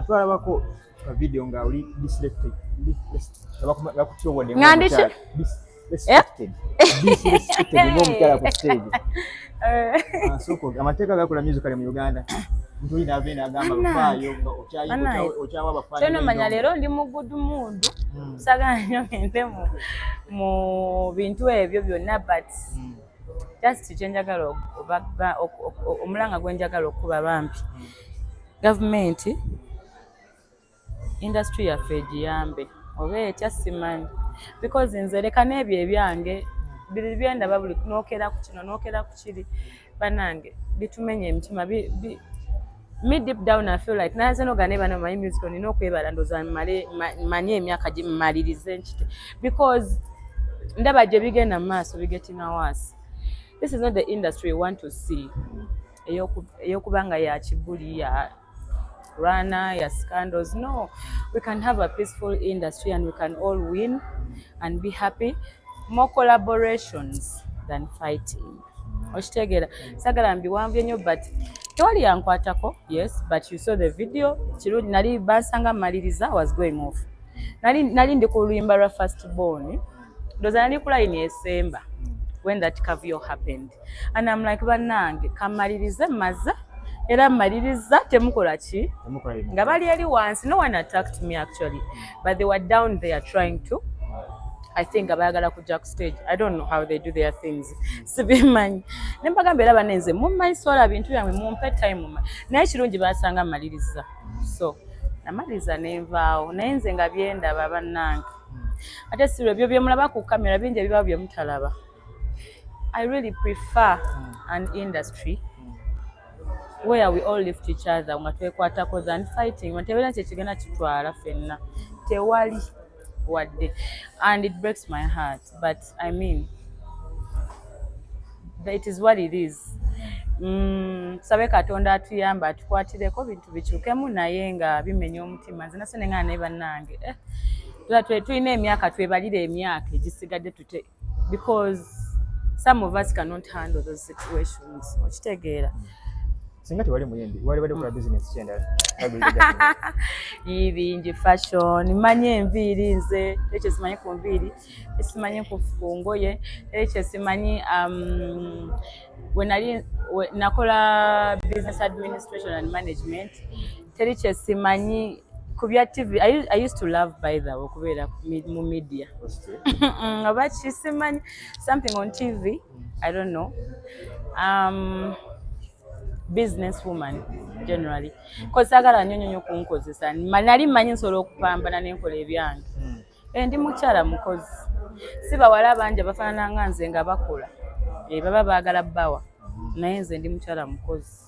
Twalabako video nga oli disrespected. Disrespected ng'omukyala ku stage. Soko amateeka gakola musical mu Uganda. Mtu ina vena agamba bafayo okyawa bafayo. Kyono manya lero ndi mu good mood. Saganya mente mu bintu ebyo byonna but just chenjagala omulanga gwenjagala okuba bampi. Government industry yaffe giyambe oba etya simanyi because nze leka n'ebyo ebyange biri byendaba buli nookera ku kino nookera ku kiri banange bitumenye emitima me deep down I feel like naze nogane bano my music nina okwebala ndoza manye emyaka gimalirize nkite because ndaba gye bigenda mu maaso bigetinga worse. This is not the industry we want to see eyokubanga ya kibuli ya runner, ya scandals. No, we can have a peaceful industry and we can all win and be happy. More collaborations than fighting. Oshitegera sagala mbiwanvye nnyo but tewali yankwatako. Yes, but you saw the video. Kirungi nali bansanga maliriza was going off. Nali ndi ku luyimba lwa first born. Ndoza nali ku line esemba when that caviar happened. And I'm like banange kamalirize maza era maliriza temukola ki nga bali ali wansi. No one attacked me actually but they were down there trying to I think abayagala ku jack stage. I don't know how they do their things. Sibimanyi nempagamba era banenze mumanyi sola bintu yamwe mumpe time naye kirungi basanga maliriza so namaliriza nenvaawo naye nze nga byendaba bannange ate sirwe byo byemulaba ku kamera bingi biba byemutalaba. I really prefer an industry where we all lift each other nga twekwatako than fighting. Wantebera nti ekigenda kitwala ffenna tewali wadde and it breaks my heart but I mean it is what it is. Sabe Katonda atuyamba atukwatireko bintu bikyukemu naye nga bimenya omutima. Nze nase nenga ne bannange tulina emyaka twebalire emyaka egisigadde tute because some of us cannot handle those situations. Okitegeera singa tewali muyimbi wali bade ku business kyenda ibinji fashion manye enviiri nze ekyo simanyi ku nviiri simanyi ku ngoye ekyo simanyi when nakola business administration and management teri kye simanyi kubya TV. I used to love by the okubera mu media but simanyi something on TV I don't know business woman generally because sagala nyonyo kunkozesa nali manyi nsolo okupambana n'enkola ebyange ndi mukyala mukozi siba wala banje bafaanana nga nze nga bakola baba baagala bawa naye nze ndi mukyala mukozi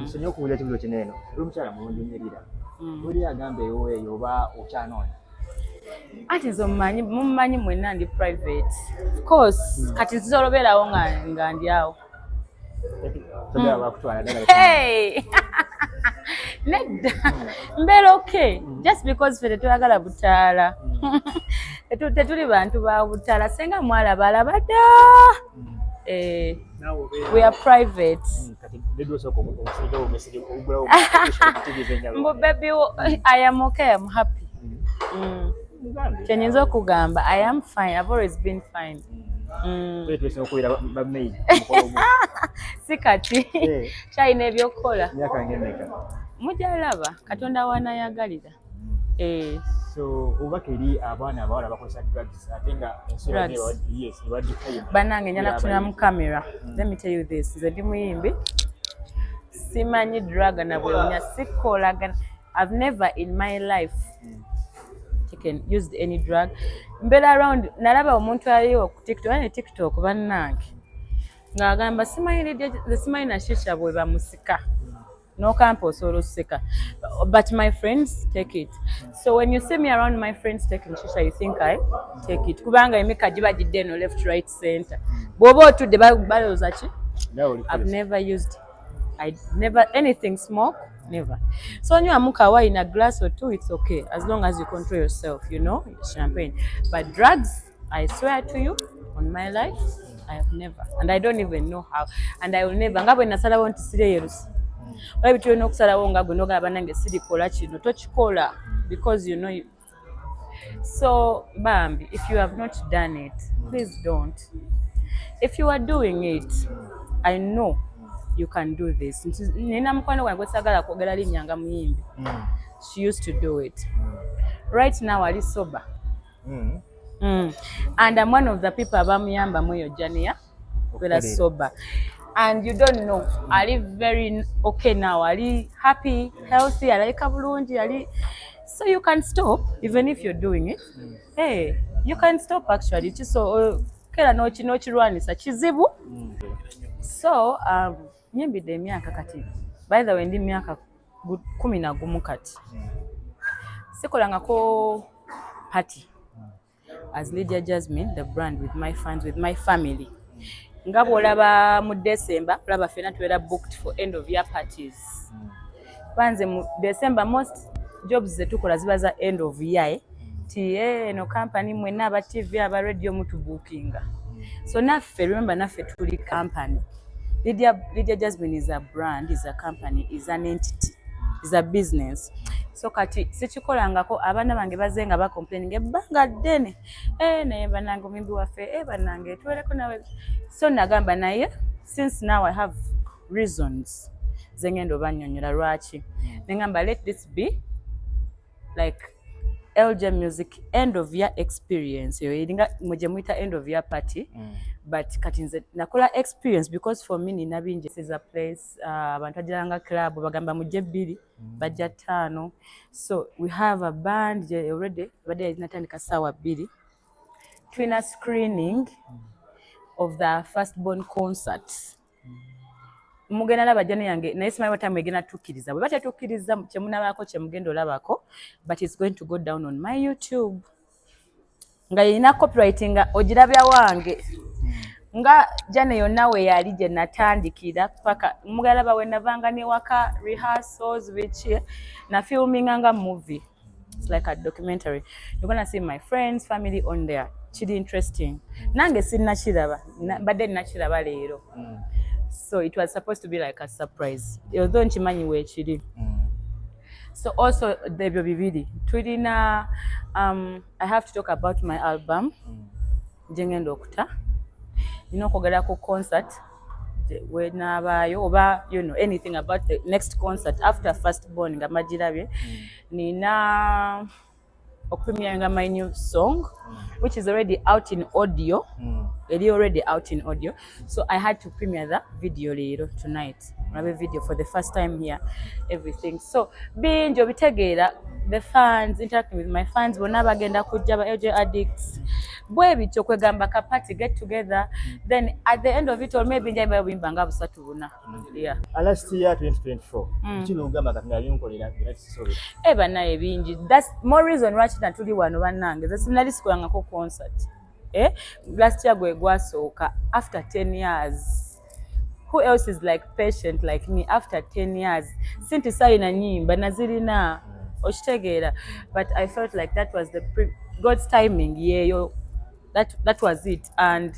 nsonyiwa okuwulira ekibuzo kineno oli mukyala mulungi nyerira oli agambe eyo oba okyanoona ati nze mumanyi mwenna ndi private of course kati nzizoloberawo nga ndi awo. Hey, mbera okay just because fere tuyagala butaala tetuli bantu ba butaala senga mwala balabada we are private mbo baby I am okay I'm happy Chenyezo kugamba I am fine I've always been fine. Sikati chine byokola mujalaba Katonda wanayagalira so ubakeri abana abawala bakosa drugs atenga yes banange nyala kufuna mu camera. Let me tell you this nze ndi muyimbi simanyi drug na bwonya sikola. I've never in my life used any drug. Mbela around nalaba omuntu aliwo ku TikTok bannange ngagamba simanyi na shisha bwe bamusika no campus or sika but my friends take it. So when you see me around my friends taking shisha you think I take it kubanga emeka jiba jidde no left right center bobo tudde baloza ki. I've never used anything smoke. Never. So when you amuka wa in a glass or two, it's okay as long as you control yourself, you know, champagne. But drugs, I swear to you, on my life, I have never, and I don't even know how, and I will never. Ngabo nasala want to see Why between no kusalawo nga gwe nogaba nange sirikola kino tokikola because you know you. So Bambi, if you have not done it, please don't. If you are doing it, I know you can do this. Nina mukwano gwange sagala kwogera linnya muyimbi. She used to do it. Right now ali sober. And I'm one of the people abamuyamba moyo Jania who sober. And you don't know, Ali very okay now, Ali happy, healthy, Ali kabulungi, Ali. So you can stop even if you're doing it. Hey, you can stop actually. So kera no chirwanisa kizibu. So nyimbide emyaka kati. By the way ndi myaka 11 kati. Sikolangako party as Lydia Jasmine, the brand, with my fans, with my family. Ngabo olaba mu December, olaba fena tuwera booked for end of year parties. Banze mu December most jobs zetukola ziba za end of year. No company mwena aba TV aba radio mutu bookinga. So naffe, remember naffe tuli company. Lydia Jasmine is a brand, is a company, is an entity, is a business. So kati sichikolangako abana bange bazenga ba complaining ebanga dene naye banange mimbi waffe banange tuweleko nawe. So nagamba naye since now I have reasons zengendo banyonyola lwaki nengamba let this be like LJ Music end of year experience yo iringa muje muita end of year party but kati nze nakola experience because for me nina binje is a place abantu ajanga club bagamba muje 2 bajja 5. So we have a band already bade natandika sawa 2 twina screening of the firstborn concert. Mugenda laba jani yange na isima wata mwegena tukiriza. Bwebata tukiriza chemuna bako chemugendo labako, but it's going to go down on my YouTube. Nga ina copywriting ojirabya wange. Nga jane yonna we yali je natandikira paka mugala bawe navanga ne waka rehearsals which na filming nga movie. It's like a documentary. You're going to see my friends, family on there. Chidi interesting. Nange sinna chiraba, bade nachiraba leero. So it was supposed to be like a surprise. Although nchimanyi we chidi. So also the baby Twidina I have to talk about my album. Jengendo okuta. Kwogera ku concert when oba you know anything about the next concert after firstborn nga magirabye nina premiering my new song which is already out in audio. It's already out in audio, so I had to premiere the video later tonight. Have a video for the first time here, everything. So being bitegeera the fans, interacting with my fans, bona bagenda kujja ba LJ addicts bwe bityo kwegamba ka party get together, then at the end of it all maybe njaba bimbanga busatu buna. Yeah, last year 2024 kino ngamba katinga byonkolera sorry banaye bingi. That's more reason why china tuli wano banange zesinali sikwanga ko concert last year gwe gwasooka after 10 years. Who else is like patient like me after 10 years? Sinti sayina nyimba nazirina oshitegeera, but I felt like that was the God's timing. Yeah, that was it, and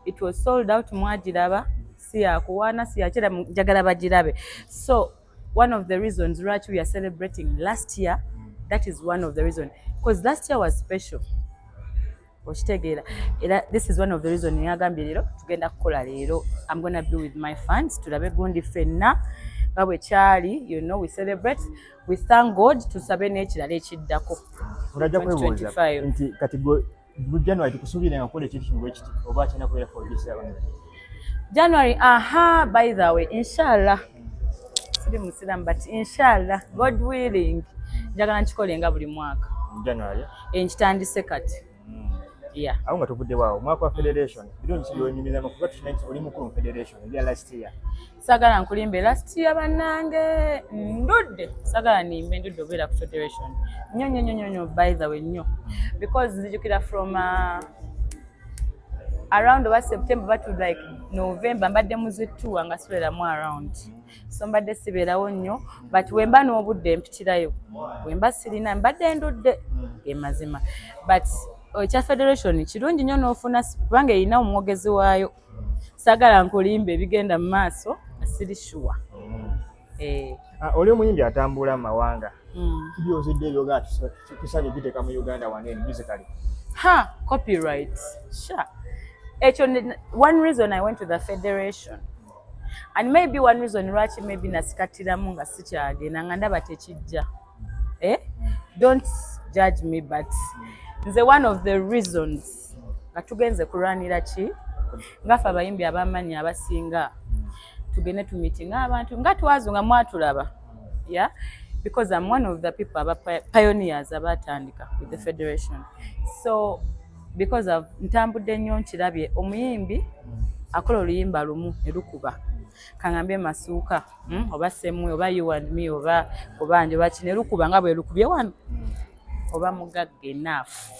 it was sold out. Mwagiraba siya kuwana siya chira jagala bagirabe. So one of the reasons right we are celebrating last year, that is one of the reasons, because last year was special. This is one of the reasons nyagambye lero tugenda kukola lero. I'm going to be with my fans tulabe gundi fenna babwe chali, you know, we celebrate, we thank God, tusabe n'ekirala ekiddako. Urajja kwebuuza nti kati mu January tukusuubira ngakola ekintu ekiti oba kyana kubeera for this year January. By the way, inshallah siri musiramu but inshallah God willing njagala nkikolenga buli mwaka January nkitandise kati. Yeah. Aho nga tuvudde waawo mwaka wa federation birungi kinyumiza makuba tunaiti oli mukulu federation ya last year. Sagala nkulimbe last year banange ndudde sagala nimbe ndudde obera ku federation nyonyo by the way nyo because nzijukira from around about September to like November mbadde muzitu nga sibera mu around so mbadde siberawo nnyo but wemba n'obudde mpitirayo wemba sirina mbadde ndudde mazima but Ocha federation kirungi nnyo n'ofuna kubanga erina omwogezi waayo. Sagala nkulimbe bigenda mu maaso asiri sure. Oli omuyimbi atambula mu mawanga. Tubyozidde ebyoga tusabye biteeka mu Uganda wanene musically. Copyright. Sure. Actually, one reason I went to the federation, and maybe one reason lwaki maybe nasikatiramu nga sikyagenda nga ndaba tekijja. Don't judge me, but nze one of the reasons nga tugenze kulwanira ki ngafe abayimbi abamanyi abasinga tugende tu meeting abantu nga twazo nga mwatulaba, yeah, because I'm one of the people aba pioneers abatandika with the federation. So because of ntambudde nnyo nkirabye omuyimbi akola oluyimba lumu ne lukuba kangambe masuuka oba semwe oba you and me oba obanje bakine lukuba nga bwe lukubye wano oba mugagge enough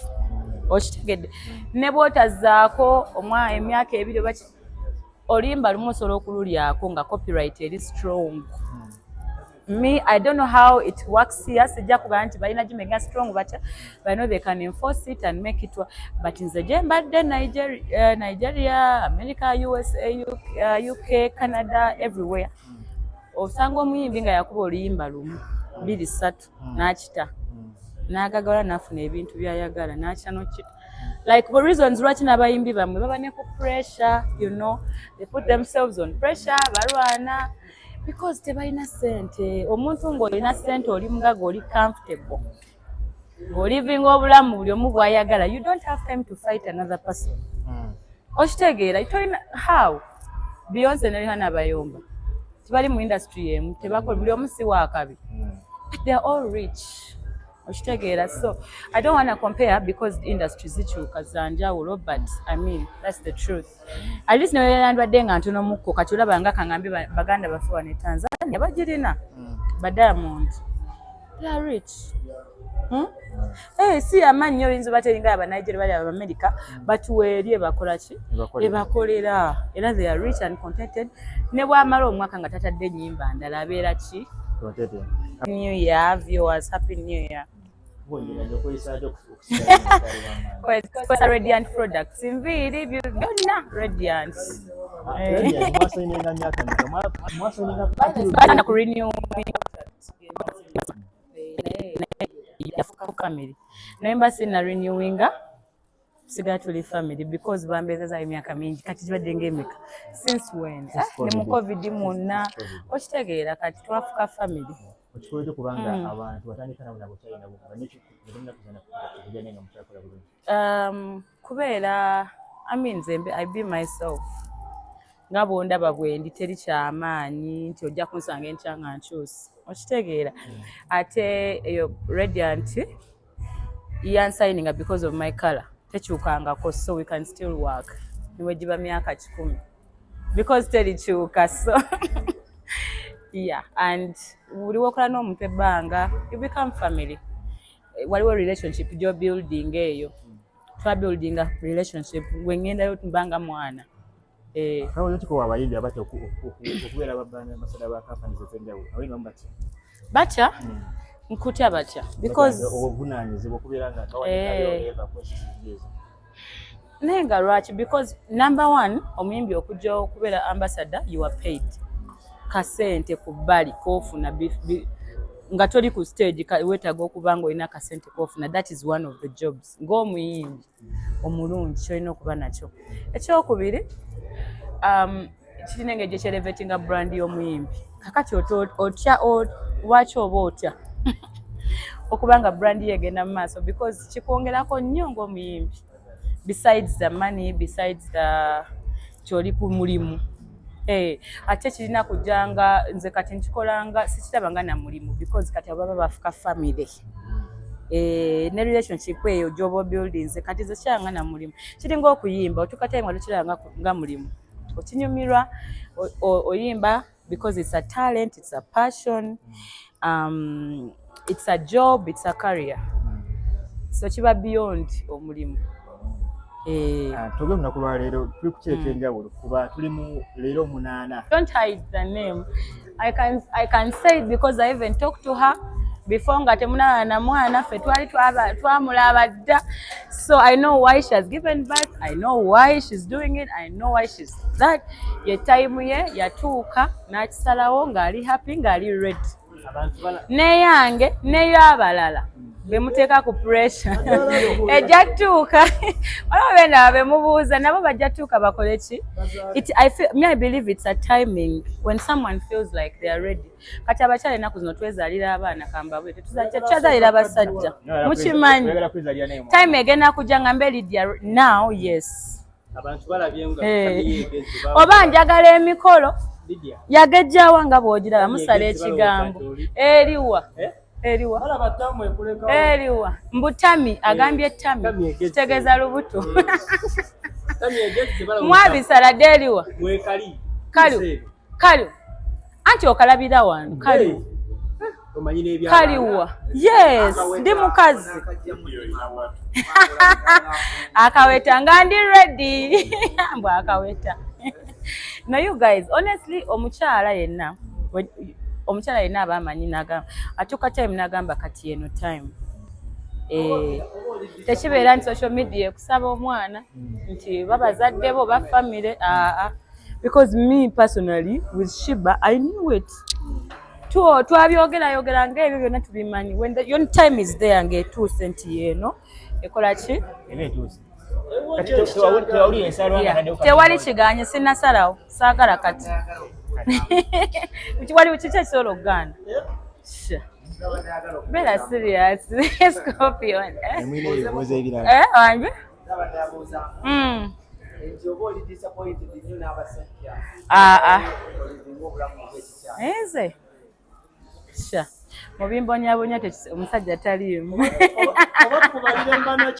okitegedde ne bwotazaako omwa emyaka ebiri oba oluyimba lumu osobola okululyako nga copyright eri strong. Me, I don't know how it works here. Sijja kuba nti balina gimega strong, but I know they can enforce it and make it work. But in the Jembadde, Nigeria, America, USA, UK, Canada, everywhere. Osanga omuyimbi nga yakuba oluyimba lumu 2-3 n'akita n'agagala n'afuna ebintu by'ayagala n'akita n'okita. Like for reasons lwaki n'abayimbi bamwe baba ne ku pressure, you know, they put themselves on pressure, balwana. Because tebalina sente. Omuntu ng'olina sente oli mugaga oli comfortable. Ng'olivinga obulamu buli omu bw'ayagala. You don't have time to fight another person. Okitegeera, tolina how? Beyonce ne Rihanna bayomba. Tebali mu industry emu, tebakola buli omu si waakabi. But they are all rich. Okitegeera, so I don't want to compare because the industry zikyuka za njawulo, but I mean that's the truth. At least neweerandwadde nga ntono mukko kati olaba nga kangambe baganda bafuwa ne Tanzania bagirina ba Diamond. They are rich. Si amanyi oyinza bateringa aba Nigeria bali aba America batuweerye bakola ki ebakolera era they are rich and contented. Ne bwamala omwaka nga tatadde nnyimba ndala abeera ki New Year viewers, happy New Year. Kwa Radiant products inviri byonna Radiant. Bana ku renew yafuka family. Naimba sina renewinga sigala tuli family because bambezeza emyaka mingi kati kibadde ng'emeka since when ne mu covid muna okitegeera kati twafuka family. Okikoledde kubanga abantu batandika nabo nabo kyalina bukuba n'ekyo kugenda kujana nga mutakola bulungi. Kubeera nze I be myself nga bwondaba bwendi teri kyamaanyi nti ojja kunsanga enkya nga nkyusi okitegeera ate eyo Radiant yansigninga because of my color tekyukangako, so we can still work niwe giba myaka 10 because terikyuka, so yeah, and buli wokola n'omuntu ebbanga you become family. Waliwo relationship jo building eyo twa building a relationship wengendayo tumbanga mwana kawo yotiko abayimbi abato okubeera babana basada ba companies ezenjawulo abayimbi mbati bacha nkutya bacha because obuvunanyizibwa okubeera nga kawaida eva questions nenga lwaki because number 1 omuyimbi okujja okubeera ambassador you are paid kasente ku bbali kofuna nga toli ku stage wetaaga okuba nga olina kasente kofuna. That is one of the jobs ng'omuyimbi omulungi kyolina okuba nakyo. Ekyokubiri kirina engeri gyekyerevetinga brand y'omuyimbi kakati otya lwaki oba otya okuba nga brand yegenda mu maaso because kikwongerako nnyo ng'omuyimbi besides the money, besides the kyoli ku mulimu. Ate kirina kujanga nze kati nkikolanga sikitabanga na mulimu because kati ababa bafuka family. Ne relationship eyo job buildings kati ze kyanga na mulimu. Kiringa okuyimba otukatayimwa tukiranga nga mulimu. Okinyumirwa oyimba because it's a talent, it's a passion, it's a job, it's a career. So kiba beyond omulimu. Toge munakulwa leero tuli kukyeka enjawulo kuba tuli mu leero 8. Don't hide the name. I can say it because I even talked to her before nga temunaba na mwana ffe twali twamulaba dda. So I know why she has given birth, I know why she's doing it, I know why she's that. Ye time ye yatuuka n'akisalawo ng'ali happy ng'ali ready. Neyange n'ey'abalala bemuteeka ku pressure ejja kutuuka waliwo benda bemubuuza nabo bajja tuuka bakole ki. I believe it's a timing when someone feels like they are ready. Kati abakyala ennaku zino twezaalira abaana kambabwe tetukyazaalira basajja mukimanyi time egenda kujja nga mbe Lydia now. Yes, oba njagala emikolo yagejjawa nga bw'ogiraba musala ekigambo eriwa mbutami agambye tami kitegeeza lubuto mwabisaladde eriwa kalu anti okalabira wano kaliwa. Yes, ndi mukazi akaweta nga ndi ready mbw akaweta. No, you guys, honestly, omukyala yenna abamanyi nagamba atuuka time nagamba kati eno time tekibeera nti social media ekusaba omwana nti babazadde bo ba family. Because me personally with Shiba I knew it. Twabyogera ng'ebyo byonna tubimanyi. When your time is there ng'etuuse nti yeeno ekola ki tewali kigaanye sinnasalawo saagala kati waliwo kiki ekisobola okugaana. Beera serious Scorpion wange nze mu bimbonyabonya omusajja taliimu.